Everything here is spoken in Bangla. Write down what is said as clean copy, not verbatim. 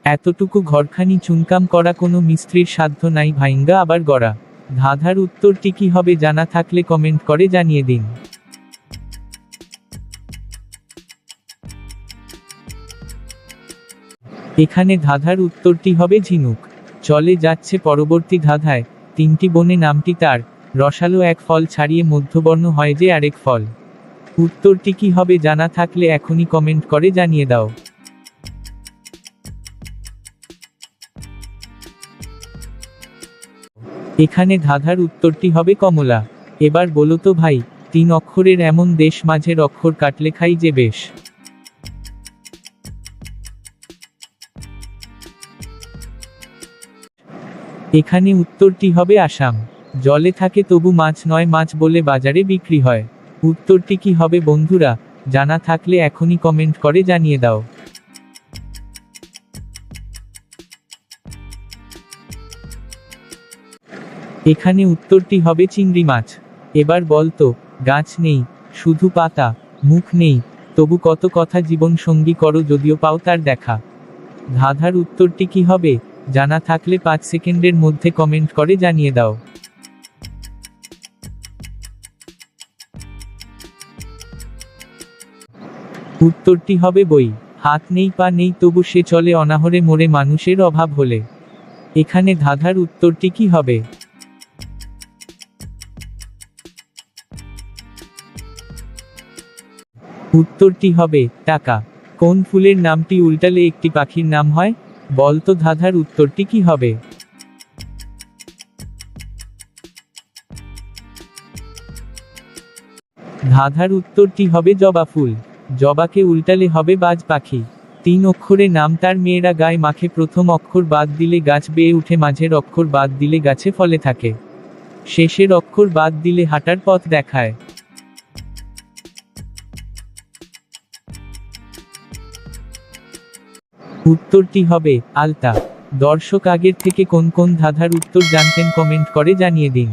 এতটুকু ঘরখানি চুনকাম করা কোনো মিস্ত্রির সাধ্য নাই ভাইঙ্গা আবার গড়া। ধাঁধার উত্তরটি কি হবে জানা থাকলে কমেন্ট করে জানিয়ে দিন। এখানে ধাঁধার উত্তরটি হবে ঝিনুক। চলে যাচ্ছে পরবর্তী ধাঁধায়। তিনটি বনে নামটি তার, রসালো এক ফল ছাড়িয়ে মধ্যবর্ণ হয় যে আরেক ফল। উত্তরটি কি হবে জানা থাকলে এখনই কমেন্ট করে জানিয়ে দাও। এখানে ধাঁধার উত্তরটি হবে কমলা। এবার বলো তো ভাই, 3 অক্ষরের এমন দেশ মাঝের অক্ষর কাটলে খাই যে বেশ। এখানে উত্তরটি হবে আসাম। জলে থাকে তবু মাছ নয়, মাছ বলে বাজারে বিক্রি হয়। উত্তরটি কি হবে বন্ধুরা, জানা থাকলে এখনই কমেন্ট করে জানিয়ে দাও। এখানে উত্তরটি হবে চিংড়ি মাছ। এবার বলতো, গাছ নেই, শুধু পাতা, মুখ নেই, তবু কত কথা জীবন সঙ্গী করো যদিও পাও তার দেখা। ধাঁধার উত্তরটি কি হবে জানা থাকলে 5 সেকেন্ডের মধ্যে কমেন্ট করে জানিয়ে দাও। উত্তরটি হবে বই। হাত নেই পা নেই তবু সে চলে অনাহরে মরে মানুষের অভাব হলে। এখানে ধাঁধার উত্তরটি কি হবে? উত্তরটি হবে টাকা। কোন ফুলের নামটি উল্টালে একটি পাখির নাম হয়? বলতো ধাঁধার উত্তরটি কি হবে? ধাঁধার উত্তরটি হবে জবা ফুল। জবাকে উল্টালে হবে বাজ পাখি। 3 অক্ষরে নাম তার, মেয়েরা গায়ে মাখে, প্রথম অক্ষর বাদ দিলে গাছ বেয়ে উঠে, মাঝের অক্ষর বাদ দিলে গাছে ফলে থাকে, শেষের অক্ষর বাদ দিলে হাঁটার পথ দেখায়। উত্তরটি হবে আলতা। দর্শক আগের থেকে কোন কোন ধাঁধার উত্তর জানতেন কমেন্ট করে জানিয়ে দিন।